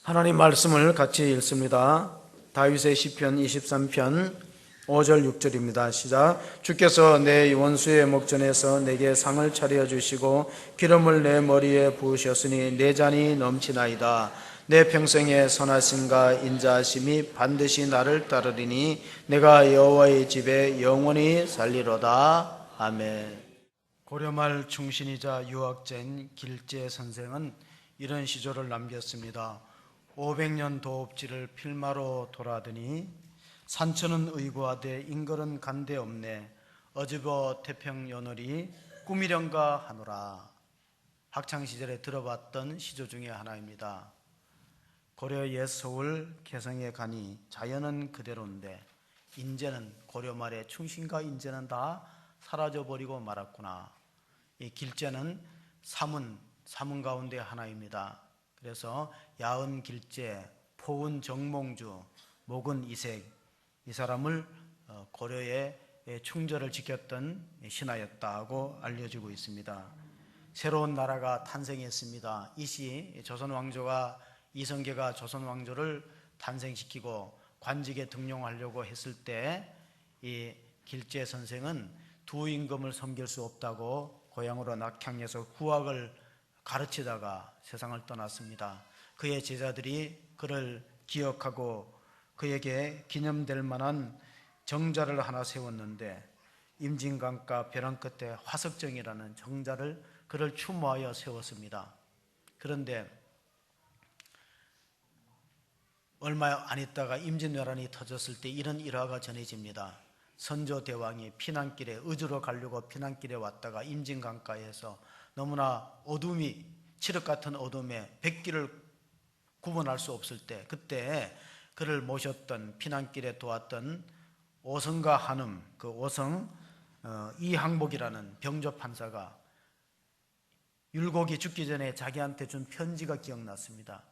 하나님 말씀을 같이 읽습니다. 다윗의 시편 23편 5절 6절입니다. 시작. 주께서 내 원수의 목전에서 내게 상을 차려 주시고 기름을 내 머리에 부으셨으니 내 잔이 넘치나이다. 내 평생의 선하심과 인자하심이 반드시 나를 따르리니 내가 여호와의 집에 영원히 살리로다. 아멘. 고려말 충신이자 유학자인 길재 선생은 이런 시조를 남겼습니다. 500년 도읍지를 필마로 돌아더니 산천은 의구하되 인걸은 간데 없네. 어지버 태평연월이 꾸미련가 하노라. 학창시절에 들어봤던 시조 중에 하나입니다. 고려 옛 서울 개성에 가니 자연은 그대로인데 인재는 고려 말에 충신과 인재는 다 사라져버리고 말았구나. 이 길재는 사문 가운데 하나입니다. 그래서 야은 길재, 포은 정몽주, 목은 이색, 이 사람을 고려의 충절을 지켰던 신하였다고 알려지고 있습니다. 새로운 나라가 탄생했습니다. 이시 조선 왕조가 이성계가 조선 왕조를 탄생시키고 관직에 등용하려고 했을 때 이 길재 선생은 두 임금을 섬길 수 없다고 고향으로 낙향해서 후학을 가르치다가 세상을 떠났습니다. 그의 제자들이 그를 기억하고 그에게 기념될 만한 정자를 하나 세웠는데 임진강가 벼랑 끝에 화석정이라는 정자를 그를 추모하여 세웠습니다. 그런데 얼마 안 있다가 임진왜란이 터졌을 때 이런 일화가 전해집니다. 선조대왕이 피난길에 의주로 가려고 피난길에 왔다가 임진강가에서 너무나 어둠이 칠흑 같은 어둠에 백길을 구분할 수 없을 때 그때 그를 모셨던 피난길에 도왔던 오성과 한음, 그 오성 이항복이라는 병조 판사가 율곡이 죽기 전에 자기한테 준 편지가 기억났습니다.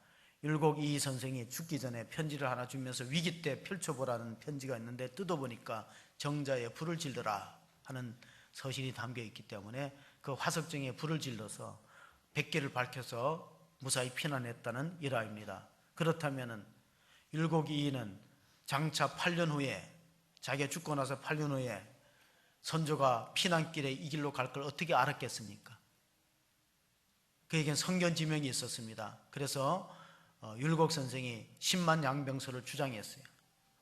율곡 이 선생이 죽기 전에 편지를 하나 주면서 위기 때 펼쳐보라는 편지가 있는데 뜯어보니까 정자에 불을 질러라 하는 서신이 담겨 있기 때문에 그 화석정에 불을 질러서 백계를 밝혀서 무사히 피난했다는 일화입니다. 그렇다면 율곡 이인은 장차 8년 후에 자기가 죽고 나서 8년 후에 선조가 피난길에 이 길로 갈 걸 어떻게 알았겠습니까? 그에겐 성견지명이 있었습니다. 그래서 율곡 선생이 10만 양병서를 주장했어요.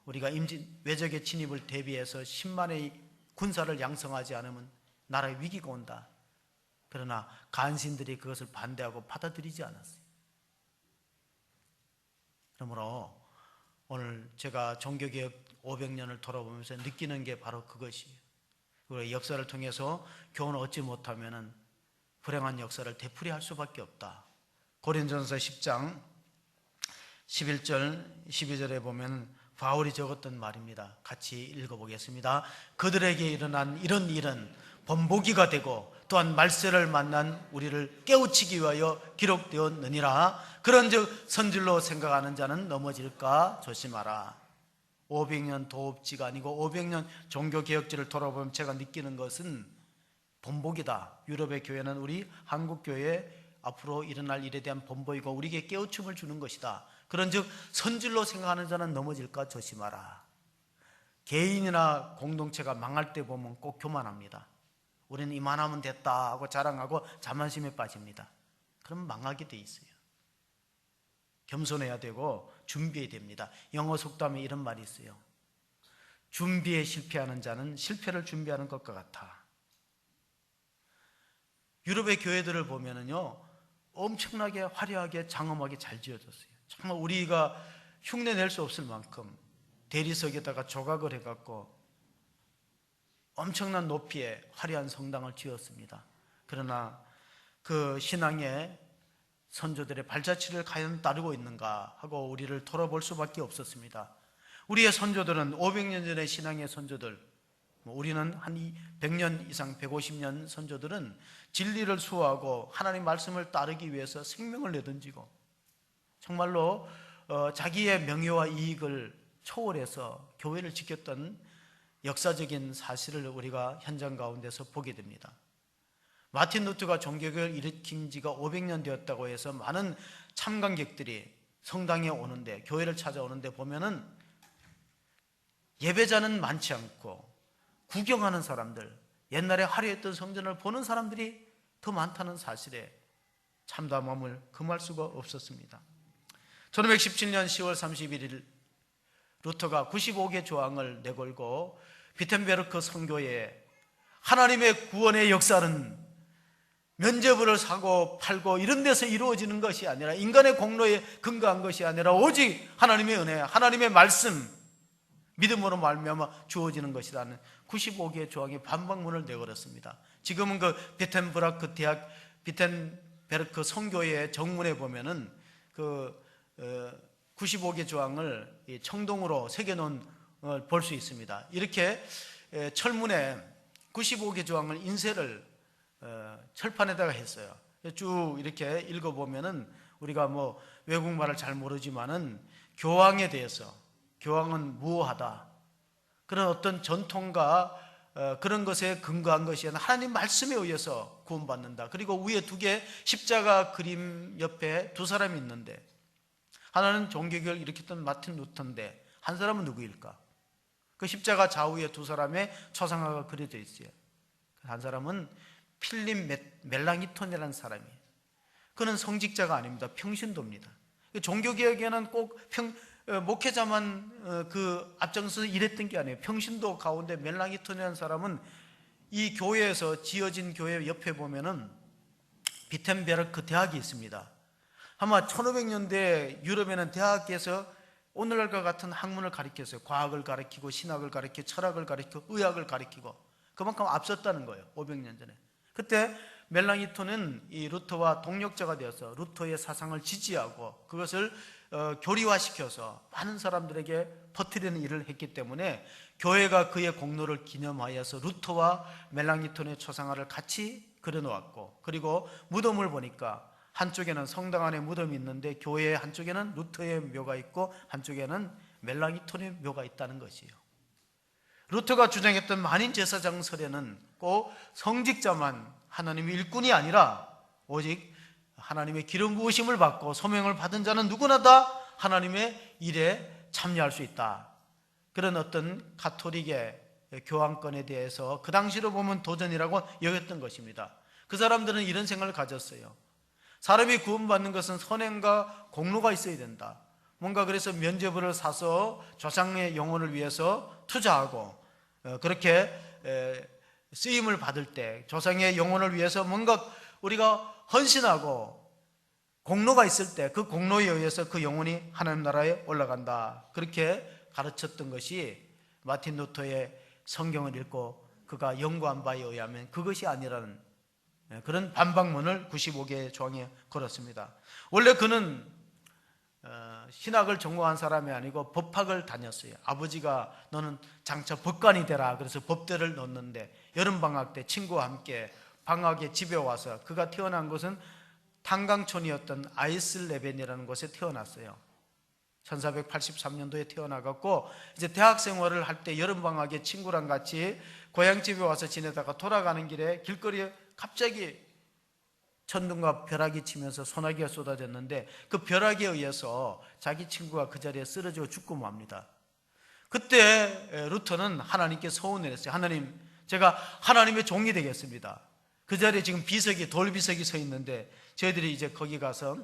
우리가 외적의 침입을 대비해서 10만의 군사를 양성하지 않으면 나라에 위기가 온다. 그러나 간신들이 그것을 반대하고 받아들이지 않았어요. 그러므로 오늘 제가 종교개혁 500년을 돌아보면서 느끼는 게 바로 그것이에요. 우리가 역사를 통해서 교훈을 얻지 못하면 불행한 역사를 되풀이할 수밖에 없다. 고린도전서 10장 11절 12절에 보면 바울이 적었던 말입니다. 같이 읽어보겠습니다. 그들에게 일어난 이런 일은 본보기가 되고 또한 말세를 만난 우리를 깨우치기 위하여 기록되었느니라. 그런즉 선질로 생각하는 자는 넘어질까 조심하라. 500년 도읍지가 아니고 500년 종교개혁지를 돌아보면 제가 느끼는 것은 본보기다. 유럽의 교회는 우리 한국교회에 앞으로 일어날 일에 대한 본보이고 우리에게 깨우침을 주는 것이다. 그런즉 선질로 생각하는 자는 넘어질까 조심하라. 개인이나 공동체가 망할 때 보면 꼭 교만합니다. 우리는 이만하면 됐다 하고 자랑하고 자만심에 빠집니다. 그럼 망하게 돼 있어요. 겸손해야 되고 준비해야 됩니다. 영어 속담에 이런 말이 있어요. 준비에 실패하는 자는 실패를 준비하는 것과 같아. 유럽의 교회들을 보면은요, 엄청나게 화려하게 장엄하게 잘 지어졌어요. 정말 우리가 흉내낼 수 없을 만큼 대리석에다가 조각을 해갖고 엄청난 높이의 화려한 성당을 지었습니다. 그러나 그 신앙의 선조들의 발자취를 과연 따르고 있는가 하고 우리를 돌아볼 수밖에 없었습니다. 우리의 선조들은 500년 전의 신앙의 선조들, 우리는 한 100년 이상 150년 선조들은 진리를 수호하고 하나님 말씀을 따르기 위해서 생명을 내던지고 정말로 자기의 명예와 이익을 초월해서 교회를 지켰던 역사적인 사실을 우리가 현장 가운데서 보게 됩니다. 마틴 루터가 종교개혁을 일으킨 지가 500년 되었다고 해서 많은 참관객들이 성당에 오는데, 교회를 찾아오는데 보면은 예배자는 많지 않고 구경하는 사람들, 옛날에 화려했던 성전을 보는 사람들이 더 많다는 사실에 참담함을 금할 수가 없었습니다. 1517년 10월 31일 루터가 95개 조항을 내걸고 비텐베르크 선교에 하나님의 구원의 역사는 면죄부를 사고 팔고 이런 데서 이루어지는 것이 아니라, 인간의 공로에 근거한 것이 아니라 오직 하나님의 은혜, 하나님의 말씀, 믿음으로 말미암아 주어지는 것이라는 95개의 조항의 반박문을 내걸었습니다. 지금은 그 비텐베르크 선교의 정문에 보면은 그 95개 조항을 청동으로 새겨놓은 걸 볼 수 있습니다. 이렇게 철문에 95개 조항을 인쇄를 철판에다가 했어요. 쭉 이렇게 읽어보면은 우리가 뭐 외국말을 잘 모르지만은 교황에 대해서, 교황은 무오하다, 그런 어떤 전통과 그런 것에 근거한 것이 아니라 하나님 말씀에 의해서 구원받는다. 그리고 위에 두 개 십자가 그림 옆에 두 사람이 있는데, 하나는 종교개혁을 일으켰던 마틴 루터인데 한 사람은 누구일까? 그 십자가 좌우에 두 사람의 초상화가 그려져 있어요. 한 사람은 필립 멜랑이톤이라는 사람이에요. 그는 성직자가 아닙니다. 평신도입니다. 종교개혁에는 꼭 목회자만 그 앞장서서 일했던 게 아니에요. 평신도 가운데 멜랑이톤이라는 사람은 이 교회에서 지어진 교회 옆에 보면은 비텐베르크 대학이 있습니다. 아마 1500년대 유럽에는 대학에서 오늘날과 같은 학문을 가르쳤어요. 과학을 가르치고 신학을 가르치고 철학을 가르치고 의학을 가르치고, 그만큼 앞섰다는 거예요. 500년 전에. 그때 멜랑이톤은 이 루터와 동력자가 되어서 루터의 사상을 지지하고 그것을 교리화시켜서 많은 사람들에게 퍼뜨리는 일을 했기 때문에 교회가 그의 공로를 기념하여서 루터와 멜랑이톤의 초상화를 같이 그려놓았고, 그리고 무덤을 보니까 한쪽에는 성당 안에 무덤이 있는데 교회 한쪽에는 루터의 묘가 있고 한쪽에는 멜랑이톤의 묘가 있다는 것이에요. 루터가 주장했던 만인 제사장설에는 꼭 성직자만 하나님의 일꾼이 아니라 오직 하나님의 기름 부으심을 받고 소명을 받은 자는 누구나 다 하나님의 일에 참여할 수 있다. 그런 어떤 가톨릭의 교황권에 대해서 그 당시로 보면 도전이라고 여겼던 것입니다. 그 사람들은 이런 생각을 가졌어요. 사람이 구원받는 것은 선행과 공로가 있어야 된다. 뭔가 그래서 면죄부를 사서 조상의 영혼을 위해서 투자하고, 그렇게 쓰임을 받을 때 조상의 영혼을 위해서 뭔가 우리가 헌신하고 공로가 있을 때 그 공로에 의해서 그 영혼이 하나님 나라에 올라간다. 그렇게 가르쳤던 것이 마틴 루터의 성경을 읽고 그가 연구한 바에 의하면 그것이 아니라는 그런 반박문을 95개의 조항에 걸었습니다. 원래 그는 신학을 전공한 사람이 아니고 법학을 다녔어요. 아버지가 너는 장차 법관이 되라 그래서 법대를 넣었는데 여름방학 때 친구와 함께 방학에 집에 와서, 그가 태어난 곳은 탄강촌이었던 아이슬레벤이라는 곳에 태어났어요. 1483년도에 태어나갖고 이제 대학 생활을 할 때 여름방학에 친구랑 같이 고향집에 와서 지내다가 돌아가는 길에 길거리에 갑자기 천둥과 벼락이 치면서 소나기가 쏟아졌는데 그 벼락에 의해서 자기 친구가 그 자리에 쓰러지고 죽고 맙니다. 그때 루터는 하나님께 소원을 했어요. 하나님, 제가 하나님의 종이 되겠습니다. 그 자리에 지금 비석이, 돌비석이 서 있는데 저희들이 이제 거기 가서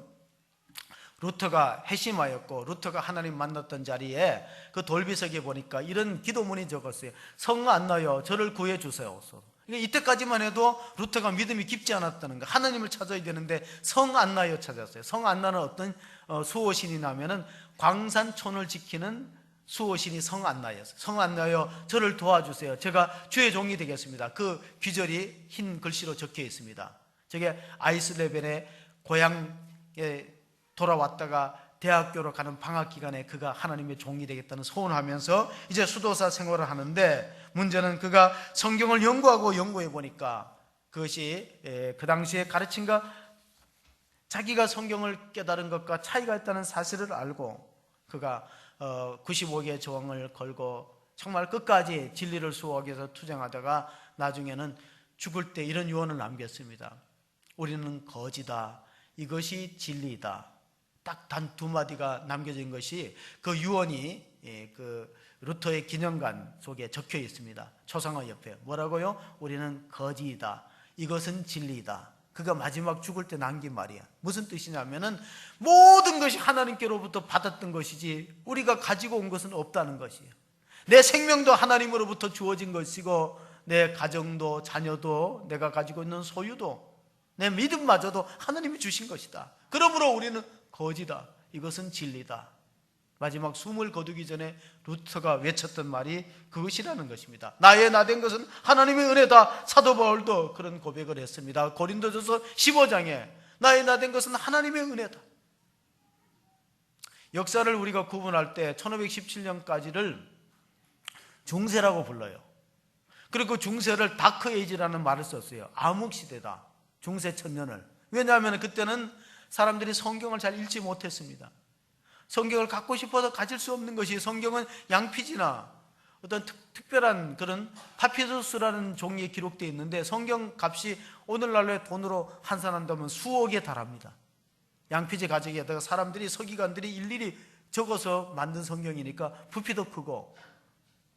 루터가 회심하였고 루터가 하나님 만났던 자리에 그 돌비석에 보니까 이런 기도문이 적었어요. 성 안나여 저를 구해 주세요. 이때까지만 해도 루터가 믿음이 깊지 않았다는 거. 하나님을 찾아야 되는데 성 안나여 찾았어요. 성 안나는 어떤 수호신이냐면은 광산촌을 지키는 수호신이 성 안나였어요. 성 안나여 저를 도와주세요. 제가 주의 종이 되겠습니다. 그 귀절이 흰 글씨로 적혀 있습니다. 저게 아이슬레벤의 고향에 돌아왔다가 대학교로 가는 방학 기간에 그가 하나님의 종이 되겠다는 소원하면서 이제 수도사 생활을 하는데, 문제는 그가 성경을 연구하고 연구해 보니까 그것이 그 당시에 가르침과 자기가 성경을 깨달은 것과 차이가 있다는 사실을 알고 그가 95개의 저항을 걸고 정말 끝까지 진리를 수호하기 위해서 투쟁하다가 나중에는 죽을 때 이런 유언을 남겼습니다. 우리는 거지다. 이것이 진리이다. 딱 단 두 마디가 남겨진 것이 그 유언이 그 루터의 기념관 속에 적혀 있습니다. 초상화 옆에 뭐라고요? 우리는 거지이다. 이것은 진리이다. 그가 마지막 죽을 때 남긴 말이야. 무슨 뜻이냐면은 모든 것이 하나님께로부터 받았던 것이지 우리가 가지고 온 것은 없다는 것이에요. 내 생명도 하나님으로부터 주어진 것이고 내 가정도 자녀도 내가 가지고 있는 소유도 내 믿음마저도 하나님이 주신 것이다. 그러므로 우리는 거지다. 이것은 진리다. 마지막 숨을 거두기 전에 루터가 외쳤던 말이 그것이라는 것입니다. 나의 나된 것은 하나님의 은혜다. 사도 바울도 그런 고백을 했습니다. 고린도전서 15장에 나의 나된 것은 하나님의 은혜다. 역사를 우리가 구분할 때 1517년까지를 중세라고 불러요. 그리고 중세를 다크에이지라는 말을 썼어요. 암흑시대다. 중세 천년을. 왜냐하면 그때는 사람들이 성경을 잘 읽지 못했습니다. 성경을 갖고 싶어서 가질 수 없는 것이, 성경은 양피지나 어떤 특별한 그런 파피루스라는 종이에 기록되어 있는데 성경 값이 오늘날의 돈으로 환산한다면 수억에 달합니다. 양피지 가죽에다가 사람들이, 서기관들이 일일이 적어서 만든 성경이니까 부피도 크고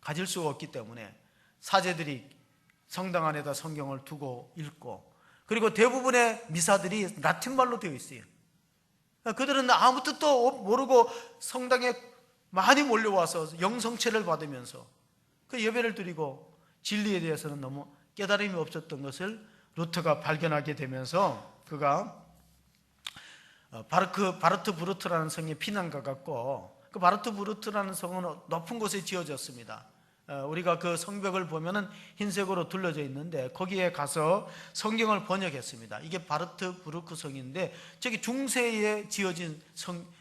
가질 수가 없기 때문에 사제들이 성당 안에다 성경을 두고 읽고, 그리고 대부분의 미사들이 라틴말로 되어 있어요. 그들은 아무 뜻도 모르고 성당에 많이 몰려와서 영성체를 받으면서 그 예배를 드리고 진리에 대해서는 너무 깨달음이 없었던 것을 루터가 발견하게 되면서 그가 바르트 브루트라는 성에 피난가 갔고, 그 바르트 브루트라는 성은 높은 곳에 지어졌습니다. 우리가 그 성벽을 보면은 흰색으로 둘러져 있는데 거기에 가서 성경을 번역했습니다. 이게 바르트 브루크 성인데 저기 중세에 지어진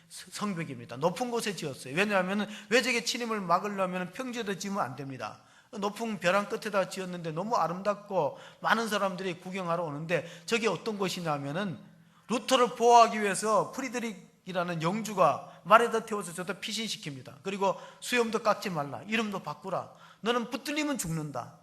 성벽입니다. 높은 곳에 지었어요. 왜냐하면 외적의 침입을 막으려면 평지에다 지으면 안 됩니다. 높은 벼랑 끝에다 지었는데 너무 아름답고 많은 사람들이 구경하러 오는데 저게 어떤 곳이냐면은 루터를 보호하기 위해서 프리드릭이라는 영주가 말에다 태워서 저다 피신시킵니다. 그리고 수염도 깎지 말라, 이름도 바꾸라, 너는 붙들리면 죽는다.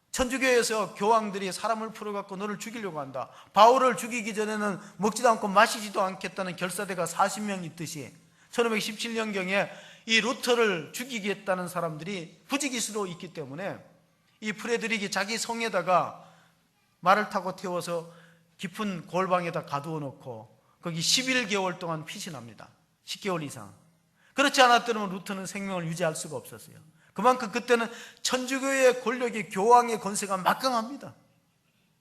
천주교에서 교황들이 사람을 풀어갖고 너를 죽이려고 한다. 바울을 죽이기 전에는 먹지도 않고 마시지도 않겠다는 결사대가 40명 있듯이 1517년경에 이 루터를 죽이겠다는 사람들이 부지기수로 있기 때문에 이 프레드릭이 자기 성에다가 말을 타고 태워서 깊은 골방에다 가두어 놓고 거기 11개월 동안 피신합니다. 10개월 이상. 그렇지 않았더라면 루터는 생명을 유지할 수가 없었어요. 그만큼 그때는 천주교의 권력이, 교황의 권세가 막강합니다.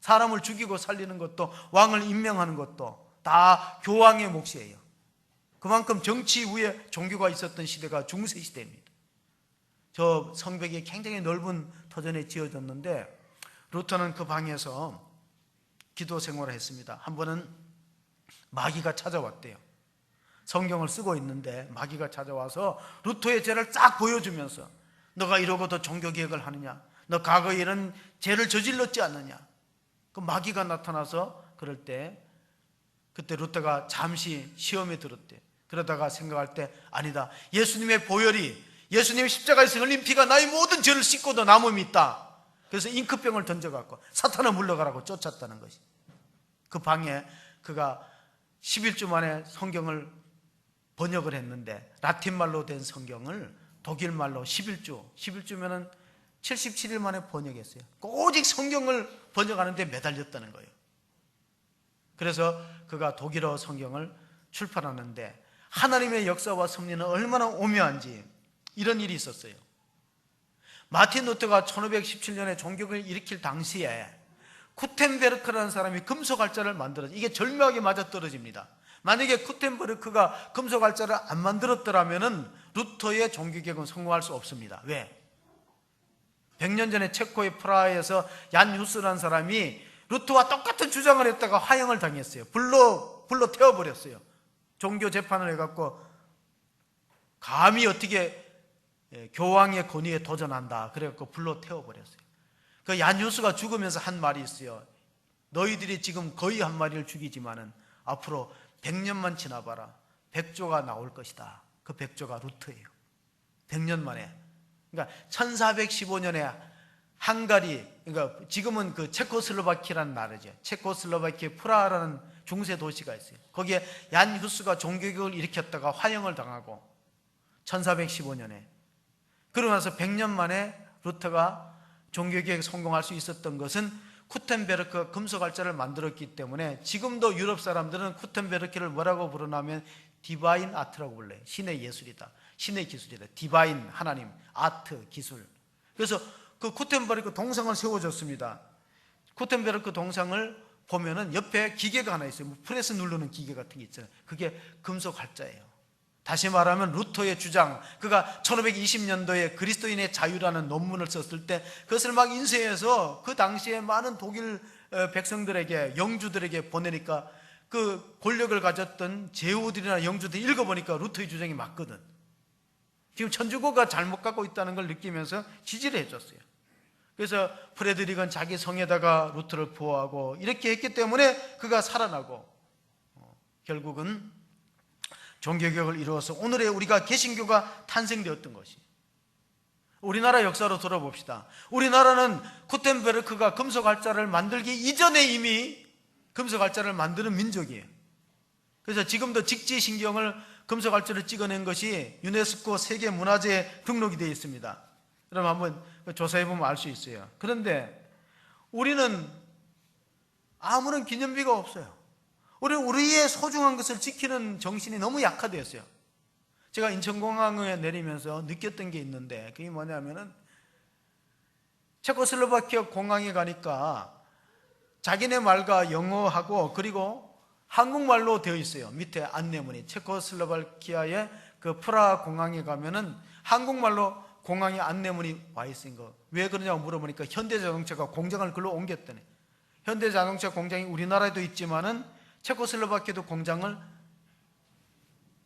사람을 죽이고 살리는 것도, 왕을 임명하는 것도 다 교황의 몫이에요. 그만큼 정치 위에 종교가 있었던 시대가 중세 시대입니다. 저 성벽이 굉장히 넓은 터전에 지어졌는데 루터는 그 방에서 기도 생활을 했습니다. 한 번은 마귀가 찾아왔대요. 성경을 쓰고 있는데 마귀가 찾아와서 루터의 죄를 쫙 보여주면서 너가 이러고도 종교개혁을 하느냐, 너 과거에 이런 죄를 저질렀지 않느냐. 그 마귀가 나타나서 그럴 때 그때 루터가 잠시 시험에 들었대. 그러다가 생각할 때 아니다, 예수님의 보혈이, 예수님의 십자가에서 흘린 피가 나의 모든 죄를 씻고도 남음이 있다. 그래서 잉크병을 던져갖고 사탄아 물러가라고 쫓았다는 것이. 그 방에 그가 11주 만에 성경을 번역을 했는데 라틴말로 된 성경을 독일말로 11주면은 77일 만에 번역했어요. 오직 성경을 번역하는데 매달렸다는 거예요. 그래서 그가 독일어 성경을 출판하는데 하나님의 역사와 섭리는 얼마나 오묘한지 이런 일이 있었어요. 마틴 루터가 1517년에 종교를 일으킬 당시에 쿠텐베르크라는 사람이 금속알짜를 만들었어요. 이게 절묘하게 맞아떨어집니다. 만약에 쿠텐베르크가 금속알짜를 안 만들었더라면 루터의 종교개혁은 성공할 수 없습니다. 왜? 100년 전에 체코의 프라하에서 얀 후스라는 사람이 루터와 똑같은 주장을 했다가 화형을 당했어요. 불로 태워버렸어요. 종교 재판을 해갖고 감히 어떻게 교황의 권위에 도전한다 그래갖고 불로 태워버렸어요. 그 얀 후스가 죽으면서 한 말이 있어요. 너희들이 지금 거의 한 마리를 죽이지만은 앞으로 100년만 지나봐라, 100조가 나올 것이다. 그 백조가 루터예요. 100년 만에. 그러니까 1415년에 헝가리, 그러니까 지금은 그 체코슬로바키아라는 나라죠. 체코슬로바키아 프라하라는 중세 도시가 있어요. 거기에 얀 후스가 종교개혁을 일으켰다가 화형을 당하고 1415년에 그러고 나서 100년 만에 루터가 종교개혁에 성공할 수 있었던 것은 쿠텐베르크가 금속알자를 만들었기 때문에 지금도 유럽 사람들은 쿠텐베르크를 뭐라고 부르냐면 디바인 아트라고 불러요. 신의 예술이다, 신의 기술이다. 디바인, 하나님, 아트, 기술. 그래서 그 쿠텐베르크 동상을 세워줬습니다. 쿠텐베르크 동상을 보면은 옆에 기계가 하나 있어요. 프레스 누르는 기계 같은 게 있잖아요. 그게 금속알자예요. 다시 말하면 루터의 주장, 그가 1520년도에 그리스도인의 자유라는 논문을 썼을 때 그것을 막 인쇄해서 그 당시에 많은 독일 백성들에게, 영주들에게 보내니까 그 권력을 가졌던 제후들이나 영주들이 읽어보니까 루터의 주장이 맞거든. 지금 천주교가 잘못 갖고 있다는 걸 느끼면서 지지를 해줬어요. 그래서 프레드릭은 자기 성에다가 루터를 보호하고 이렇게 했기 때문에 그가 살아나고 결국은 종교개혁을 이루어서 오늘의 우리가 개신교가 탄생되었던 것이. 우리나라 역사로 돌아봅시다. 우리나라는 쿠텐베르크가 금속알자를 만들기 이전에 이미 금속알자를 만드는 민족이에요. 그래서 지금도 직지신경을 금속알자를 찍어낸 것이 유네스코 세계문화재에 등록이 되어 있습니다. 그럼 한번 조사해보면 알 수 있어요. 그런데 우리는 아무런 기념비가 없어요. 우리의 소중한 것을 지키는 정신이 너무 약화되었어요. 제가 인천공항에 내리면서 느꼈던 게 있는데 그게 뭐냐면은 체코슬로바키아 공항에 가니까 자기네 말과 영어하고 그리고 한국말로 되어 있어요. 밑에 안내문이. 체코슬로바키아의 그 프라하 공항에 가면은 한국말로 공항에 안내문이 와 있는 거. 왜 그러냐고 물어보니까 현대자동차가 공장을 글로 옮겼다네. 현대자동차 공장이 우리나라에도 있지만은 체코슬로바키아도 공장을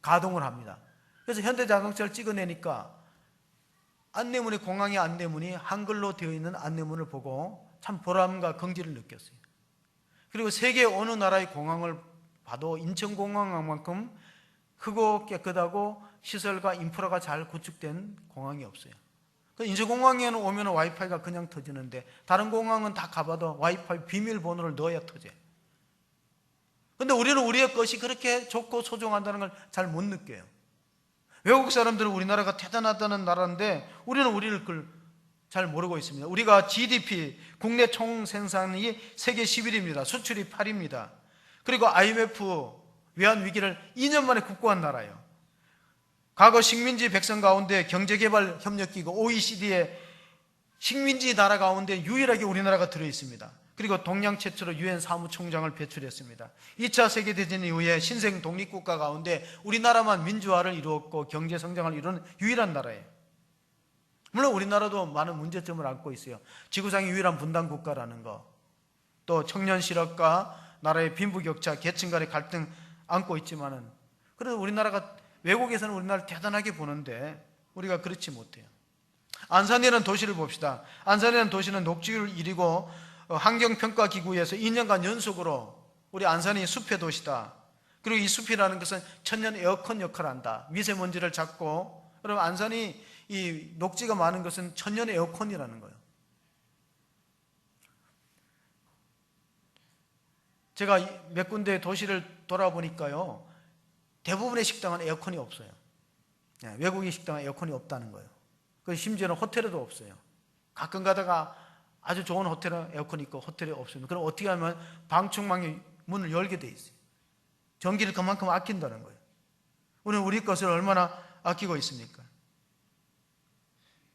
가동을 합니다. 그래서 현대자동차를 찍어내니까 안내문이, 공항의 안내문이 한글로 되어 있는 안내문을 보고 참 보람과 긍지를 느꼈어요. 그리고 세계 어느 나라의 공항을 봐도 인천공항만큼 크고 깨끗하고 시설과 인프라가 잘 구축된 공항이 없어요. 인천공항에는 오면 와이파이가 그냥 터지는데 다른 공항은 다 가봐도 와이파이 비밀번호를 넣어야 터져요. 근데 우리는 우리의 것이 그렇게 좋고 소중하다는 걸 잘 못 느껴요. 외국 사람들은 우리나라가 대단하다는 나라인데 우리는 우리를 그걸 잘 모르고 있습니다. 우리가 GDP, 국내 총생산이 세계 11위입니다. 수출이 8위입니다. 그리고 IMF 외환위기를 2년 만에 극복한 나라예요. 과거 식민지 백성 가운데 경제개발협력기구 OECD의 식민지 나라 가운데 유일하게 우리나라가 들어있습니다. 그리고 동양 최초로 유엔 사무총장을 배출했습니다. 2차 세계대전 이후에 신생 독립국가 가운데 우리나라만 민주화를 이루었고 경제성장을 이루는 유일한 나라예요. 물론 우리나라도 많은 문제점을 안고 있어요. 지구상의 유일한 분단국가라는 거, 또 청년 실업과 나라의 빈부격차, 계층 간의 갈등 안고 있지만은 그래도 우리나라가, 외국에서는 우리나라를 대단하게 보는데 우리가 그렇지 못해요. 안산이라는 도시를 봅시다. 안산이라는 도시는 녹지를 이루고 환경평가기구에서 2년간 연속으로 우리 안산이 숲의 도시다. 그리고 이 숲이라는 것은 천년 에어컨 역할을 한다. 미세먼지를 잡고, 그럼 안산이 이 녹지가 많은 것은 천년 에어컨이라는 거예요. 제가 몇 군데 도시를 돌아보니까요, 대부분의 식당은 에어컨이 없어요. 외국인 식당은 에어컨이 없다는 거예요. 심지어는 호텔에도 없어요. 가끔 가다가 아주 좋은 호텔은 에어컨이 있고 호텔이 없습니다. 그럼 어떻게 하면 방충망이 문을 열게 돼 있어요. 전기를 그만큼 아낀다는 거예요. 우리는 우리 것을 얼마나 아끼고 있습니까?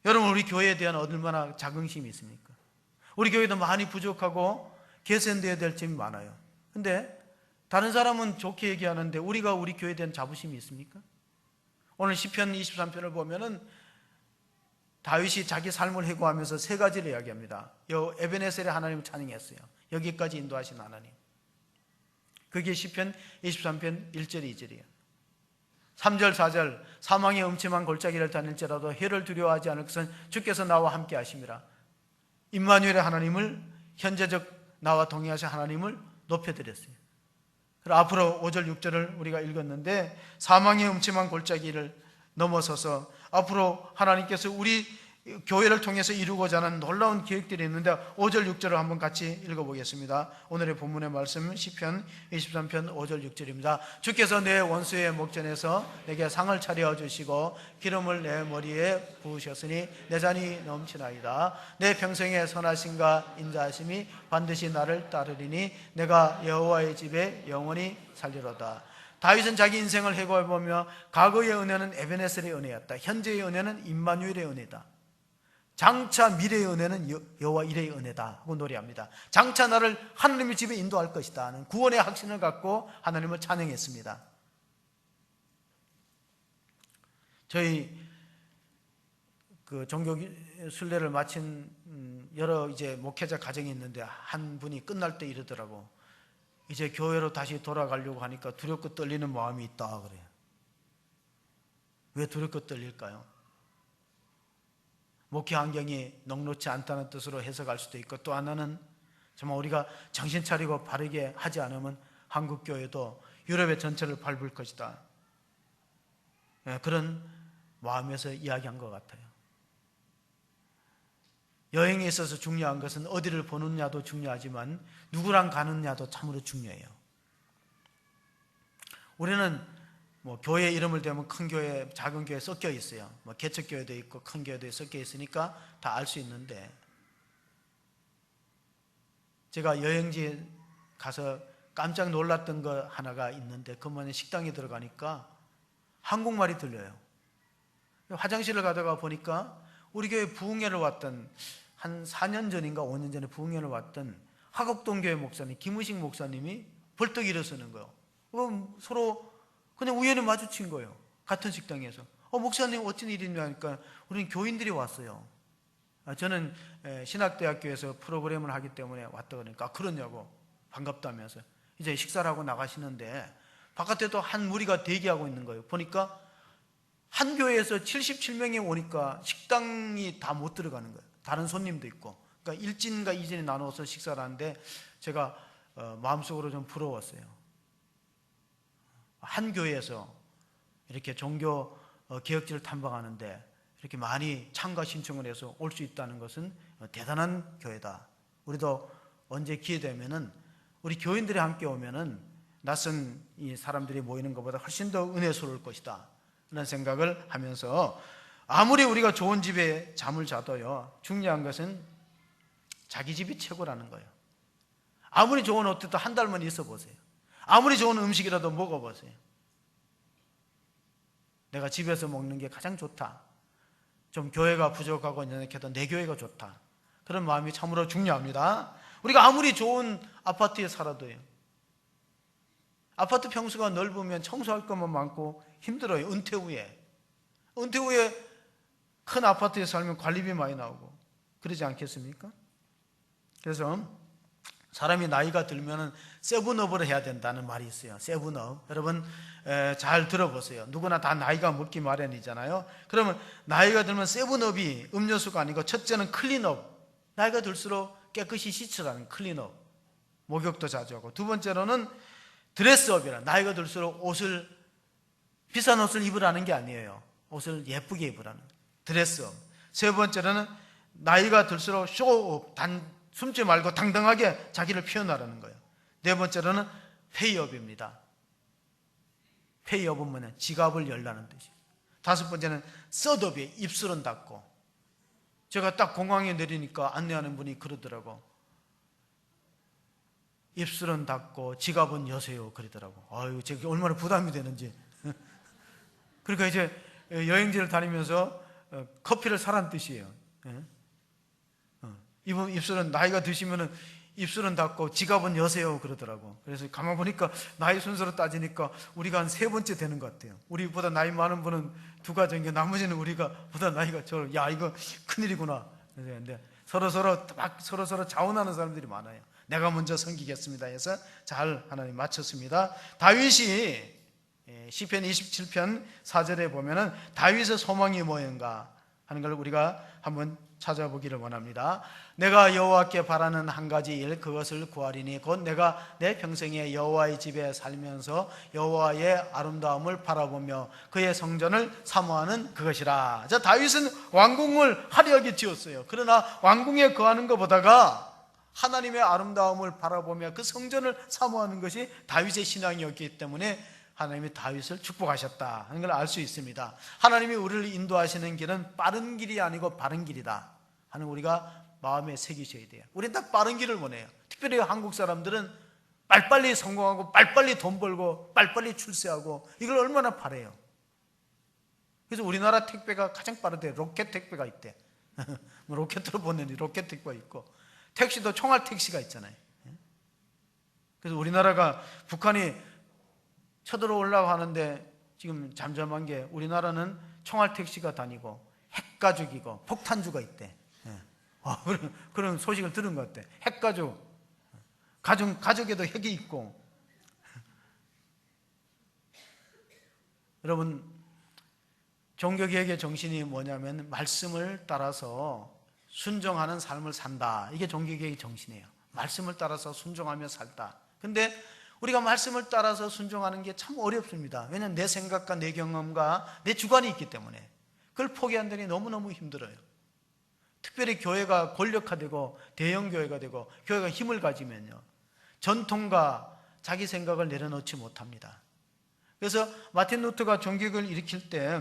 여러분, 우리 교회에 대한 얼마나 자긍심이 있습니까? 우리 교회도 많이 부족하고 개선되어야 될 점이 많아요. 근데 다른 사람은 좋게 얘기하는데 우리가 우리 교회에 대한 자부심이 있습니까? 오늘 시편 23편을 보면은 다윗이 자기 삶을 회고하면서 세 가지를 이야기합니다. 에베네셀의 하나님을 찬양했어요. 여기까지 인도하신 하나님. 그게 시편 23편 1절 2절이에요. 3절 4절 사망의 음침한 골짜기를 다닐지라도 해를 두려워하지 않을 것은 주께서 나와 함께 하심이라. 임마누엘의 하나님을, 현재적 나와 동행하신 하나님을 높여드렸어요. 그리고 앞으로 5절 6절을 우리가 읽었는데 사망의 음침한 골짜기를 넘어서서 앞으로 하나님께서 우리 교회를 통해서 이루고자 하는 놀라운 계획들이 있는데 5절 6절을 한번 같이 읽어보겠습니다. 오늘의 본문의 말씀 시편 23편 5절 6절입니다. 주께서 내 원수의 목전에서 내게 상을 차려 주시고 기름을 내 머리에 부으셨으니 내 잔이 넘치나이다. 내 평생의 선하심과 인자하심이 반드시 나를 따르리니 내가 여호와의 집에 영원히 살리로다. 다윗은 자기 인생을 해고해보며 과거의 은혜는 에베네셀의 은혜였다. 현재의 은혜는 임마누엘의 은혜다. 장차 미래의 은혜는 여호와 이레의 은혜다 하고 노래합니다. 장차 나를 하나님의 집에 인도할 것이다 하는 구원의 확신을 갖고 하나님을 찬양했습니다. 저희 그 종교 순례를 마친 여러 이제 목회자 가정이 있는데 한 분이 끝날 때 이러더라고. 이제 교회로 다시 돌아가려고 하니까 두렵고 떨리는 마음이 있다 그래요. 왜 두렵고 떨릴까요? 목회 환경이 넉넉지 않다는 뜻으로 해석할 수도 있고, 또 하나는 정말 우리가 정신 차리고 바르게 하지 않으면 한국 교회도 유럽의 전체를 밟을 것이다, 그런 마음에서 이야기한 것 같아요. 여행에 있어서 중요한 것은 어디를 보느냐도 중요하지만 누구랑 가느냐도 참으로 중요해요. 우리는 뭐 교회 이름을 대면 큰 교회, 작은 교회 섞여 있어요. 뭐 개척교회도 있고 큰 교회도 섞여 있으니까 다 알 수 있는데, 제가 여행지 가서 깜짝 놀랐던 거 하나가 있는데, 그 뭐냐, 식당에 들어가니까 한국말이 들려요. 화장실을 가다가 보니까 우리 교회 부흥회를 왔던, 한 4년 전인가 5년 전에 부흥회를 왔던 화곡동교회 목사님, 김의식 목사님이 벌떡 일어서는 거예요. 서로 그냥 우연히 마주친 거예요. 같은 식당에서. 목사님 어쩐 일이냐 하니까 우리는 교인들이 왔어요. 저는 신학대학교에서 프로그램을 하기 때문에 왔다 그러니까 그러냐고 반갑다면서 이제 식사를 하고 나가시는데 바깥에도 한 무리가 대기하고 있는 거예요. 보니까 한 교회에서 77명이 오니까 식당이 다 못 들어가는 거예요. 다른 손님도 있고. 그러니까 일진과 이진이 나눠서 식사를 하는데 제가 마음속으로 좀 부러웠어요. 한 교회에서 이렇게 종교 개혁지를 탐방하는데 이렇게 많이 참가 신청을 해서 올 수 있다는 것은 대단한 교회다. 우리도 언제 기회 되면은 우리 교인들이 함께 오면은 낯선 이 사람들이 모이는 것보다 훨씬 더 은혜스러울 것이다, 그런 생각을 하면서, 아무리 우리가 좋은 집에 잠을 자도요, 중요한 것은 자기 집이 최고라는 거예요. 아무리 좋은 옷도 한 달만 있어 보세요. 아무리 좋은 음식이라도 먹어보세요. 내가 집에서 먹는 게 가장 좋다, 좀 교회가 부족하고 연약해도 내 교회가 좋다, 그런 마음이 참으로 중요합니다. 우리가 아무리 좋은 아파트에 살아도요, 아파트 평수가 넓으면 청소할 것만 많고 힘들어요. 은퇴 후에 큰 아파트에 살면 관리비 많이 나오고 그러지 않겠습니까? 그래서 사람이 나이가 들면은 세븐업을 해야 된다는 말이 있어요. 세븐업. 여러분 잘 들어보세요. 누구나 다 나이가 먹기 마련이잖아요. 그러면 나이가 들면 세븐업이 음료수가 아니고, 첫째는 클린업. 나이가 들수록 깨끗이 씻으라는 클린업. 목욕도 자주 하고. 두 번째로는 드레스업이라, 나이가 들수록 비싼 옷을 입으라는 게 아니에요. 옷을 예쁘게 입으라는 드레스업. 세 번째로는 나이가 들수록 쇼업, 숨지 말고 당당하게 자기를 표현하라는 거예요. 네 번째로는 페이업입니다. 페이업은 뭐냐, 지갑을 열라는 뜻이에요. 다섯 번째는 셋업이에요. 입술은 닫고. 제가 딱 공항에 내리니까 안내하는 분이 그러더라고. 입술은 닫고 지갑은 여세요 그러더라고. 아유, 제가 얼마나 부담이 되는지. 그러니까 이제 여행지를 다니면서 커피를 사란 뜻이에요. 입술은, 나이가 드시면은 입술은 닫고 지갑은 여세요 그러더라고. 그래서 가만 보니까 나이 순서로 따지니까 우리가 한 세 번째 되는 것 같아요. 우리보다 나이 많은 분은 두 가정이고 나머지는 우리가 보다 나이가 적어. 야, 이거 큰일이구나. 근데 서로 자원하는 사람들이 많아요. 내가 먼저 섬기겠습니다 해서 잘 하나님 마쳤습니다. 다윗이 시편 27편 4절에 보면은 다윗의 소망이 뭐인가 하는 걸 우리가 한번 찾아보기를 원합니다. 내가 여호와께 바라는 한 가지 일, 그것을 구하리니 곧 내가 내 평생에 여호와의 집에 살면서 여호와의 아름다움을 바라보며 그의 성전을 사모하는 그것이라. 자, 다윗은 왕궁을 화려하게 지었어요. 그러나 왕궁에 거하는 것보다가 하나님의 아름다움을 바라보며 그 성전을 사모하는 것이 다윗의 신앙이었기 때문에 하나님이 다윗을 축복하셨다 하는 걸 알 수 있습니다. 하나님이 우리를 인도하시는 길은 빠른 길이 아니고 바른 길이다 하는 우리가 마음에 새기셔야 돼요. 우리는 다 빠른 길을 원해요. 특별히 한국 사람들은 빨리빨리 성공하고 빨리빨리 돈 벌고 빨리빨리 출세하고 이걸 얼마나 바래요. 그래서 우리나라 택배가 가장 빠르대. 로켓 택배가 있대. 로켓으로 보내는 로켓 택배가 있고 택시도 총알 택시가 있잖아요. 그래서 우리나라가 북한이 쳐들어오려고 하는데 지금 잠잠한 게 우리나라는 총알 택시가 다니고 핵가족이고 폭탄주가 있대. 그런 소식을 들은 것 같아. 핵가족, 가족에도 핵이 있고. 여러분, 종교개혁의 정신이 뭐냐면 말씀을 따라서 순종하는 삶을 산다. 이게 종교개혁의 정신이에요. 말씀을 따라서 순종하며 살다. 근데 우리가 말씀을 따라서 순종하는 게 참 어렵습니다. 왜냐하면 내 생각과 내 경험과 내 주관이 있기 때문에 그걸 포기한다니 너무너무 힘들어요. 특별히 교회가 권력화되고 대형교회가 되고 교회가 힘을 가지면요, 전통과 자기 생각을 내려놓지 못합니다. 그래서 마틴 루터가 종교개혁을 일으킬 때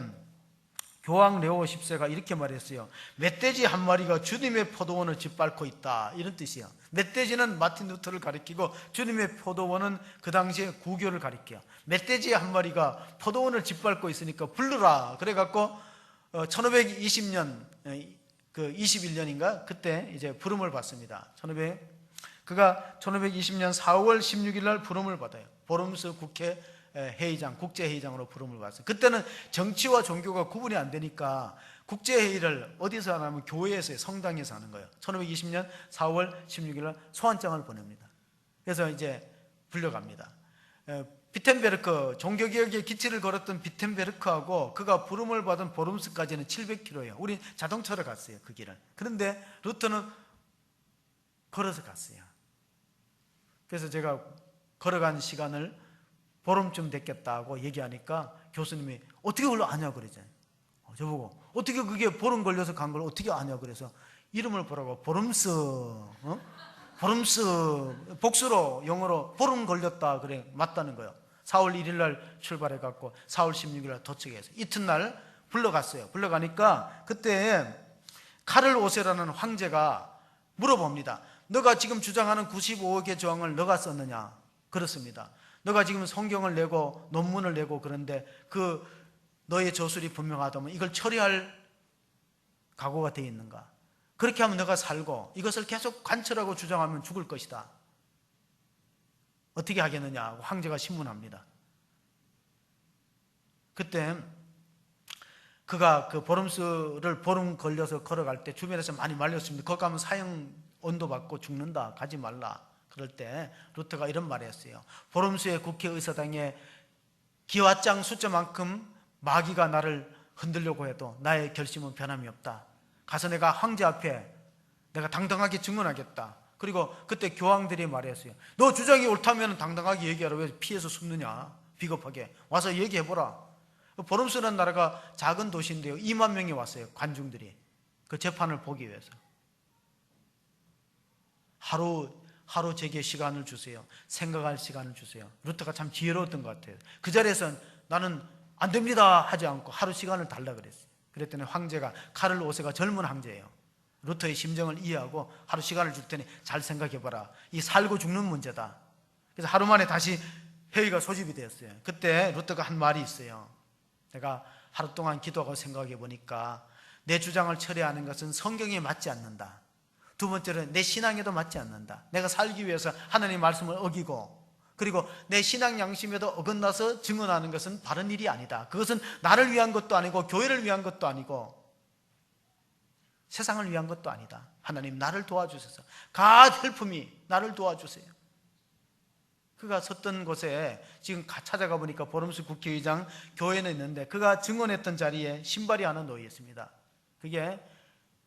교황 레오 10세가 이렇게 말했어요. 멧돼지 한 마리가 주님의 포도원을 짓밟고 있다, 이런 뜻이에요. 멧돼지는 마틴 루터를 가리키고 주님의 포도원은 그 당시에 구교를 가리켜요. 멧돼지 한 마리가 포도원을 짓밟고 있으니까 부르라. 그래갖고 1520년 그 21년인가 그때 이제 부름을 받습니다. 그가 1520년 4월 16일 날 부름을 받아요. 보름스 국회 회의장, 국제회의장으로 부름을 받았어요. 그때는 정치와 종교가 구분이 안 되니까 국제회의를 어디서 하냐면 교회에서, 성당에서 하는 거예요. 1520년 4월 16일 날 소환장을 보냅니다. 그래서 이제 불려갑니다. 비텐베르크, 종교개혁의 기치를 걸었던 비텐베르크하고 그가 부름을 받은 보름스까지는 700km예요. 우리 자동차로 갔어요, 그 길을. 그런데 루터는 걸어서 갔어요. 그래서 제가 걸어간 시간을 보름쯤 됐겠다고 얘기하니까 교수님이 어떻게 그걸 아냐고 그러잖아요. 저보고 어떻게 그게 보름 걸려서 간 걸 어떻게 아냐고 그래서 이름을 보라고. 보름스, 보름스, 복수로 영어로 보름 걸렸다 그래. 맞다는 거예요. 4월 1일 날 출발해갖고 4월 16일 날 도착해서 이튿날 불러갔어요. 불러가니까 그때 카를 오세라는 황제가 물어봅니다. 너가 지금 주장하는 95억의 조항을 너가 썼느냐? 그렇습니다. 너가 지금 성경을 내고 논문을 내고 그런데 그 너의 저술이 분명하다면 이걸 처리할 각오가 되어 있는가? 그렇게 하면 너가 살고 이것을 계속 관철하고 주장하면 죽을 것이다. 어떻게 하겠느냐고 황제가 신문합니다. 그때 그가 그 보름스를 보름 걸려서 걸어갈 때 주변에서 많이 말렸습니다. 거기 가면 사형 온도 받고 죽는다. 가지 말라. 그럴 때 루터가 이런 말을 했어요. 보름스의 국회의사당에 기와장 숫자만큼 마귀가 나를 흔들려고 해도 나의 결심은 변함이 없다. 가서 내가 황제 앞에 내가 당당하게 증언하겠다. 그리고 그때 교황들이 말했어요. 너 주장이 옳다면 당당하게 얘기하라. 왜 피해서 숨느냐? 비겁하게 와서 얘기해보라. 보름스라는 나라가 작은 도시인데요, 2만 명이 왔어요. 관중들이 그 재판을 보기 위해서. 하루 제게 시간을 주세요. 생각할 시간을 주세요. 루터가 참 지혜로웠던 것 같아요. 그 자리에서 나는 안 됩니다 하지 않고 하루 시간을 달라 그랬어요. 그랬더니 황제가, 카를 오세가 젊은 황제예요. 루터의 심정을 이해하고 하루 시간을 줄 테니 잘 생각해봐라. 이 살고 죽는 문제다. 그래서 하루 만에 다시 회의가 소집이 되었어요. 그때 루터가 한 말이 있어요. 내가 하루 동안 기도하고 생각해 보니까 내 주장을 처리하는 것은 성경에 맞지 않는다. 두 번째는 내 신앙에도 맞지 않는다. 내가 살기 위해서 하나님의 말씀을 어기고 그리고 내 신앙 양심에도 어긋나서 증언하는 것은 바른 일이 아니다. 그것은 나를 위한 것도 아니고 교회를 위한 것도 아니고 세상을 위한 것도 아니다. 하나님 나를 도와주셔서 God help me, 나를 도와주세요. 그가 섰던 곳에 지금 찾아가 보니까 보름스 국회의장 교회는 있는데 그가 증언했던 자리에 신발이 하나 놓여 있습니다. 그게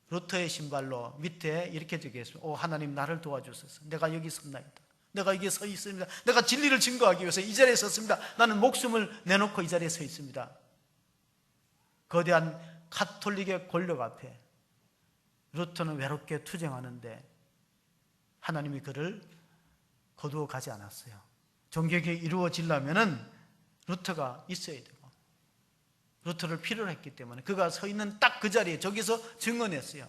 루터의 신발로 밑에 이렇게 적혀 있습니다. 오 하나님 나를 도와주소서. 내가 여기 섰나이다. 내가 여기에 서 있습니다. 내가 진리를 증거하기 위해서 이 자리에 섰습니다. 나는 목숨을 내놓고 이 자리에 서 있습니다. 거대한 가톨릭의 권력 앞에 루터는 외롭게 투쟁하는데 하나님이 그를 거두어 가지 않았어요. 종교가 이루어지려면은 루터가 있어야 되고 루터를 필요로 했기 때문에 그가 서 있는 딱 그 자리에 저기서 증언했어요.